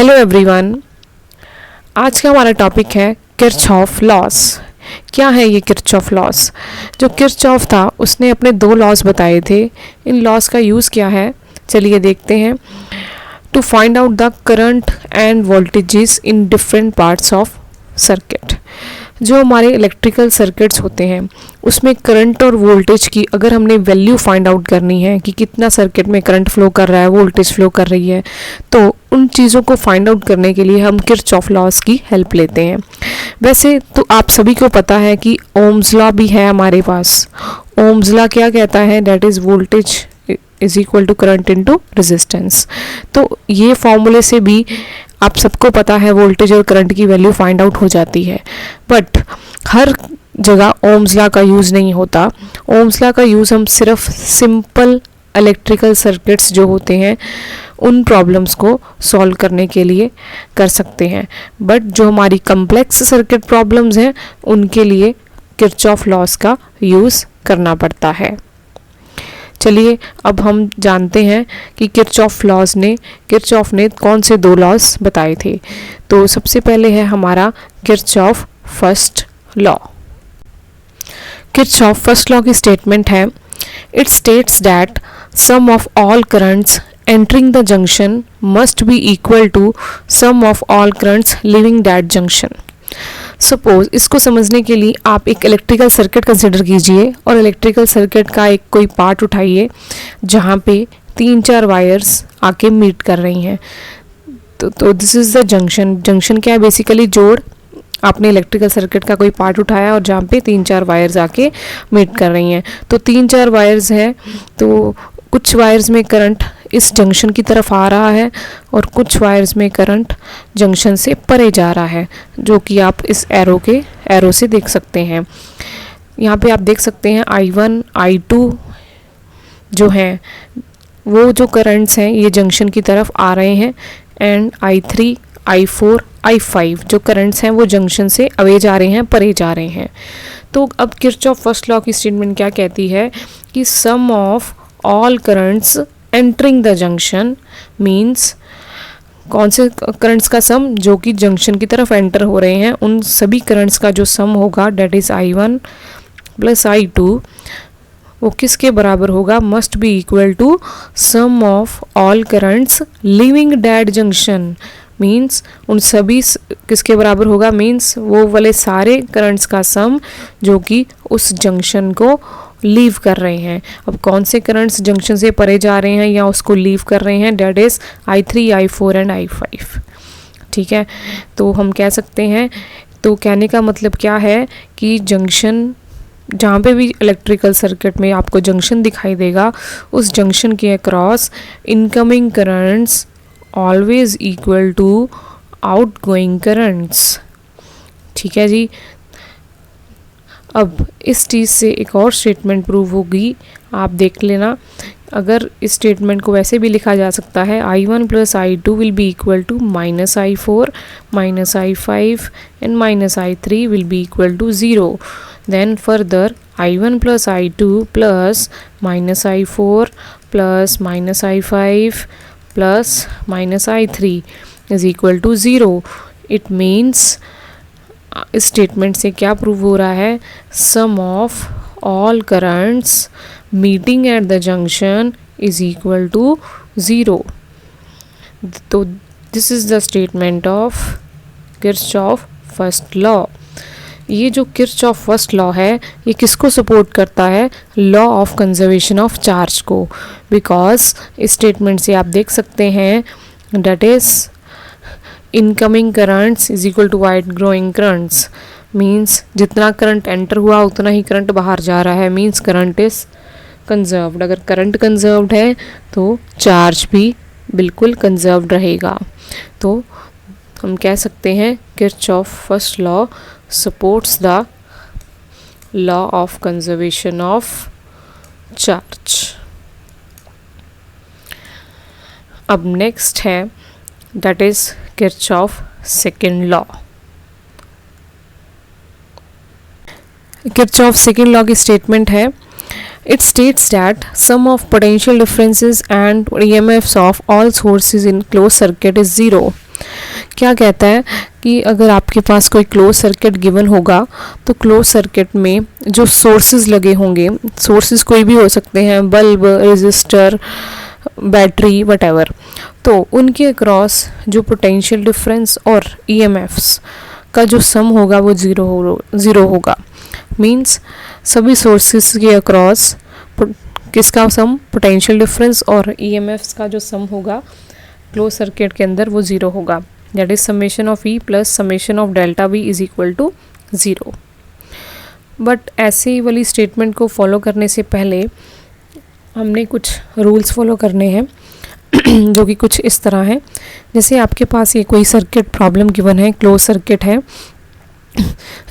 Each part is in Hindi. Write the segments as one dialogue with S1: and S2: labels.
S1: Hello everyone. आज का हमारा टॉपिक है किरचॉफ लॉस। क्या है ये किरचॉफ लॉस? जो किरचॉफ था उसने अपने दो लॉस बताए थे। इन लॉस का यूज़ क्या है चलिए देखते हैं। To find out the current and voltages in different parts of circuit. जो हमारे इलेक्ट्रिकल सर्किट्स होते हैं उसमें करंट और वोल्टेज की अगर हमने वैल्यू फाइंड आउट करनी है कि कितना सर्किट में करंट फ्लो कर रहा है, वोल्टेज फ्लो कर रही है, तो उन चीज़ों को फाइंड आउट करने के लिए हम किरचॉफ लॉस की हेल्प लेते हैं। वैसे तो आप सभी को पता है कि ओम्स लॉ भी है हमारे पास। ओम्स लॉ क्या कहता है? That is voltage is equal to current into resistance. तो ये फॉर्मूले से भी आप सबको पता है वोल्टेज और करंट की वैल्यू फाइंड आउट हो जाती है। बट हर जगह ओम्स लॉ का यूज़ नहीं होता। ओम्स लॉ का यूज़ हम सिर्फ सिंपल इलेक्ट्रिकल सर्किट्स जो होते हैं उन प्रॉब्लम्स को सॉल्व करने के लिए कर सकते हैं। बट जो हमारी कम्प्लेक्स सर्किट प्रॉब्लम्स हैं उनके लिए किरचॉफ लॉस का यूज़ करना पड़ता है। चलिए अब हम जानते हैं कि किरचॉफ ने कौन से दो लॉस बताए थे। तो सबसे पहले है हमारा Kirchhoff first law. Kirchhoff first law की स्टेटमेंट है, it states that sum of all currents entering the junction must be equal to sum of all currents leaving that junction. Suppose इसको समझने के लिए आप एक इलेक्ट्रिकल सर्किट कंसिडर कीजिए और इलेक्ट्रिकल सर्किट का एक कोई पार्ट उठाइए जहाँ पे 3-4 वायर्स आके मीट कर रही हैं। तो this is the junction. Junction क्या है? बेसिकली जोड़। आपने इलेक्ट्रिकल सर्किट का कोई पार्ट उठाया और जहाँ पे 3-4 वायर्स आके मीट कर रही हैं। तो 3-4 वायर्स हैं, तो कुछ वायर्स में करंट इस जंक्शन की तरफ आ रहा है और कुछ वायर्स में करंट जंक्शन से परे जा रहा है, जो कि आप इस एरो से देख सकते हैं। यहाँ पे आप देख सकते हैं I1 I2 जो हैं वो जो करंट्स हैं ये जंक्शन की तरफ आ रहे हैं, एंड I3 I4 I5 जो करंट्स हैं वो जंक्शन से अवे जा रहे हैं, परे जा रहे हैं। तो अब किरचॉफ फर्स्ट लॉ की स्टेटमेंट क्या कहती है कि sum of all currents entering the junction means कौन से करंट्स का सम जो कि जंक्शन की तरफ एंटर हो रहे हैं उन सभी करंट्स का जो सम होगा that is I1 plus I2 वो किसके बराबर होगा? Must be equal to sum of all currents leaving that junction. Means उन सभी किसके बराबर होगा? मीन्स वो वाले सारे करंट्स का सम जो कि उस जंक्शन को लीव कर रहे हैं। अब कौन से करंट्स जंक्शन से परे जा रहे हैं या उसको लीव कर रहे हैं? That is I3 I4 and I5। ठीक है, तो हम कह सकते हैं, तो कहने का मतलब क्या है कि जंक्शन जहाँ पे भी इलेक्ट्रिकल सर्किट में आपको जंक्शन दिखाई देगा उस जंक्शन के across incoming currents always equal to outgoing currents. ठीक है जी। अब इस चीज़ से एक और स्टेटमेंट प्रूव होगी, आप देख लेना। अगर इस स्टेटमेंट को वैसे भी लिखा जा सकता है I1 plus I2 will be equal to minus I4 minus I5 and minus I3 will be equal to 0। Then further I1 plus I2 plus minus I4 plus minus I5 plus minus I3 is equal to 0। It means इस स्टेटमेंट से क्या प्रूव हो रहा है? Sum of all currents meeting at the junction is equal to 0। तो this is the statement of Kirchhoff first law. ये जो किरचॉफ फर्स्ट लॉ है ये किसको सपोर्ट करता है? Law of conservation of charge को। बिकॉज इस स्टेटमेंट से आप देख सकते हैं that is incoming currents is equal to outgoing currents. Means जितना करंट एंटर हुआ उतना ही करंट बाहर जा रहा है। Means current is conserved. अगर करंट कंजर्व्ड है तो चार्ज भी बिल्कुल कंजर्व्ड रहेगा। तो हम कह सकते हैं Kirchhoff first law supports the law of conservation of charge. अब नेक्स्ट है that is Kirchhoff second law. Kirchhoff second law की स्टेटमेंट है, It states that sum of potential differences and EMFs of all sources in closed circuit is zero. क्या कहता है कि अगर आपके पास कोई क्लोज सर्किट गिवन होगा तो क्लोज सर्किट में जो सोर्सेज लगे होंगे, सोर्सेज कोई भी हो सकते हैं, बल्ब, रेजिस्टर, बैटरी, वटेवर, तो उनके अक्रॉस जो पोटेंशियल डिफरेंस और ईएमएफ्स का जो सम होगा वो ज़ीरो होगा। मींस सभी सोर्सेज के अक्रॉस किसका सम, पोटेंशियल डिफरेंस और ईएमएफ्स का जो सम होगा क्लोज सर्किट के अंदर वो ज़ीरो होगा। That is summation of E plus summation of delta V is equal to zero. But ऐसे वाली स्टेटमेंट को फॉलो करने से पहले हमने कुछ रूल्स फॉलो करने हैं जो कि कुछ इस तरह है। जैसे आपके पास ये कोई सर्किट प्रॉब्लम गिवन है, क्लोज सर्किट है,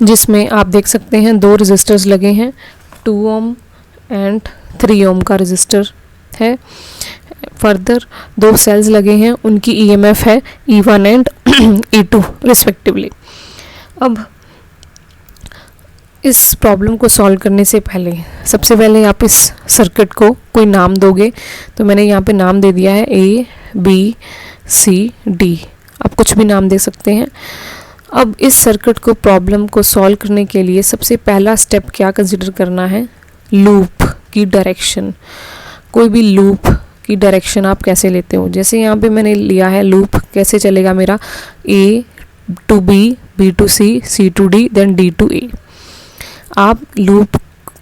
S1: जिसमें आप देख सकते हैं 2 रेजिस्टर्स लगे हैं, 2 ओम एंड 3 ओम का रेजिस्टर है। फर्दर 2 सेल्स लगे हैं, उनकी ईएमएफ है E1 एंड E2 रिस्पेक्टिवली। अब इस प्रॉब्लम को सॉल्व करने से पहले सबसे पहले आप इस सर्किट को कोई नाम दोगे, तो मैंने यहाँ पे नाम दे दिया है A, B, C, D। आप कुछ भी नाम दे सकते हैं। अब इस सर्किट को प्रॉब्लम को सॉल्व करने के लिए सबसे पहला स्टेप क्या कंसिडर करना है, लूप की डायरेक्शन। कोई भी लूप की डायरेक्शन आप कैसे लेते हो, जैसे यहाँ पे मैंने लिया है लूप कैसे चलेगा मेरा, A to B, B to C, C to D, then D to A। आप लूप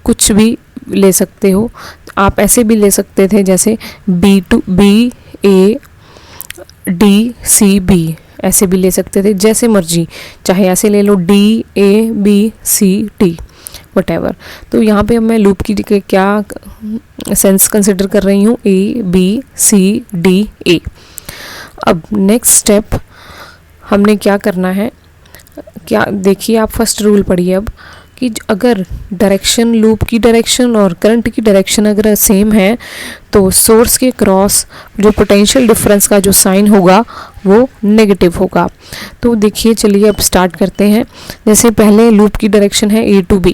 S1: कुछ भी ले सकते हो, आप ऐसे भी ले सकते थे जैसे B to B, A, D, C, B, ऐसे भी ले सकते थे, जैसे मर्जी, चाहे ऐसे ले लो D, A, B, C, D, whatever. तो यहाँ पे अब मैं लूप की क्या सेंस कंसिडर कर रही हूँ, A, B, C, D, A। अब नेक्स्ट स्टेप हमने क्या करना है, क्या देखिए, आप फर्स्ट रूल पढ़िए अब कि अगर डायरेक्शन, लूप की डायरेक्शन और करंट की डायरेक्शन अगर सेम है तो सोर्स के क्रॉस जो पोटेंशियल डिफरेंस का जो साइन होगा वो नेगेटिव होगा। तो देखिए, चलिए अब स्टार्ट करते हैं। जैसे पहले लूप की डायरेक्शन है A to B,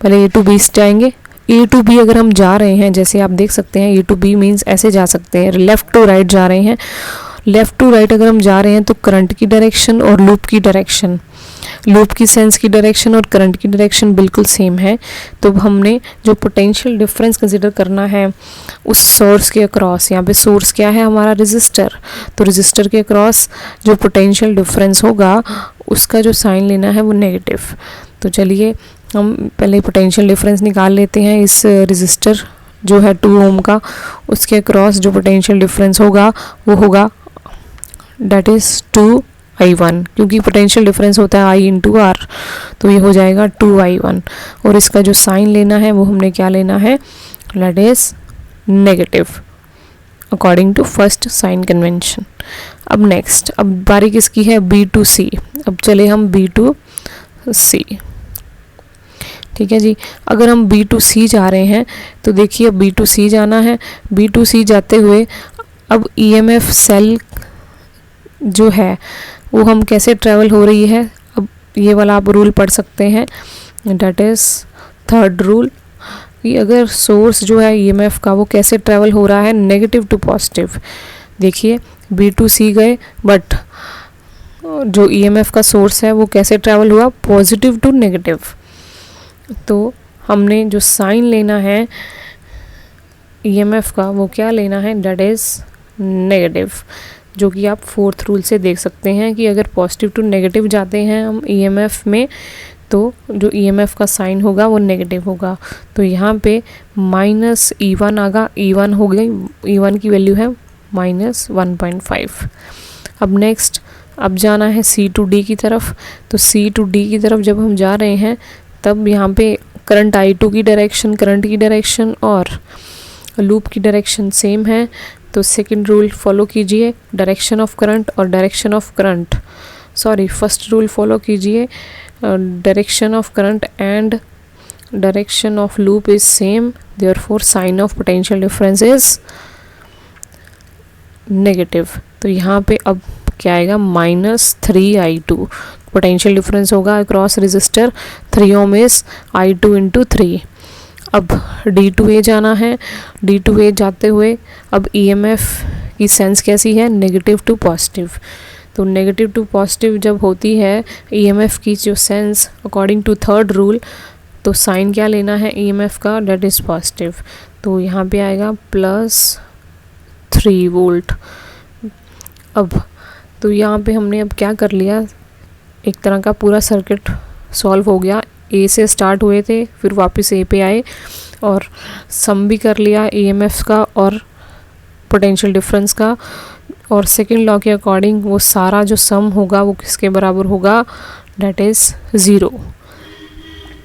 S1: पहले A to B जाएंगे। A to B अगर हम जा रहे हैं, जैसे आप देख सकते हैं A to B मीन्स ऐसे जा सकते हैं, लेफ़्ट टू राइट जा रहे हैं। लेफ़्ट टू राइट अगर हम जा रहे हैं तो करंट की डायरेक्शन और लूप की डायरेक्शन, लूप की सेंस की डायरेक्शन और करंट की डायरेक्शन बिल्कुल सेम है। तो हमने जो पोटेंशियल डिफरेंस कंसिडर करना है उस सोर्स के अक्रॉस, यहाँ पे सोर्स क्या है हमारा, रेजिस्टर, तो रेजिस्टर के अक्रॉस जो पोटेंशियल डिफरेंस होगा उसका जो साइन लेना है वो नेगेटिव। तो चलिए हम पहले पोटेंशियल डिफरेंस निकाल लेते हैं। इस रेजिस्टर जो है 2 ओम का, उसके अक्रॉस जो पोटेंशियल डिफरेंस होगा वो होगा डेट इज़ 2I1, क्योंकि पोटेंशियल डिफरेंस होता है I इंटू R, तो ये हो जाएगा 2I1। और इसका जो साइन लेना है वो हमने क्या लेना है, that is negative according to first sign convention. अब नेक्स्ट, अब बारी किसकी है, B to C। अब चले हम B to C, ठीक है जी। अगर हम B to C जा रहे हैं तो देखिए B to C जाना है। B to C जाते हुए अब EMF सेल जो है वो हम कैसे ट्रेवल हो रही है, अब ये वाला आप रूल पढ़ सकते हैं, डेट इज़ थर्ड रूल, कि अगर सोर्स जो है EMF का वो कैसे ट्रेवल हो रहा है, नेगेटिव टू पॉजिटिव। देखिए B to C गए, बट जो EMF का सोर्स है वो कैसे ट्रेवल हुआ, पॉजिटिव टू नेगेटिव। तो हमने जो साइन लेना है EMF का वो क्या लेना है, डेट इज़ नेगेटिव, जो कि आप फोर्थ रूल से देख सकते हैं कि अगर पॉजिटिव टू नेगेटिव जाते हैं हम EMF में तो जो EMF का साइन होगा वो नेगेटिव होगा। तो यहाँ पे -E1 आगा, E1 हो गई, E1 की वैल्यू है -1.5। अब नेक्स्ट, अब जाना है C to D की तरफ। तो C to D की तरफ जब हम जा रहे हैं तब यहाँ पे करंट I2 की डायरेक्शन, करंट की डायरेक्शन और लूप की डायरेक्शन सेम है। तो सेकंड रूल फॉलो कीजिए, डायरेक्शन ऑफ करंट और direction of current, sorry first rule follow कीजिए, direction of current and direction of loop is same, therefore sign of potential difference is negative. तो यहाँ पे अब क्या आएगा, -3I2 पोटेंशियल डिफरेंस होगा across resistor, 3 ohm is I2 into 3। अब D to A जाना है। D to A जाते हुए अब EMF की सेंस कैसी है, नेगेटिव टू पॉजिटिव। तो नेगेटिव टू पॉजिटिव जब होती है ईएमएफ की जो sense according to third rule, तो साइन क्या लेना है ईएमएफ का, डेट इज़ पॉजिटिव। तो यहाँ पे आएगा +3 वोल्ट। अब तो यहाँ पे हमने अब क्या कर लिया, एक तरह का पूरा सर्किट सॉल्व हो गया। ए से स्टार्ट हुए थे, फिर वापस ए पे आए और सम भी कर लिया ईएमएफ का और पोटेंशियल डिफरेंस का। और सेकंड लॉ के अकॉर्डिंग वो सारा जो सम होगा वो किसके बराबर होगा, डेट इज़ 0।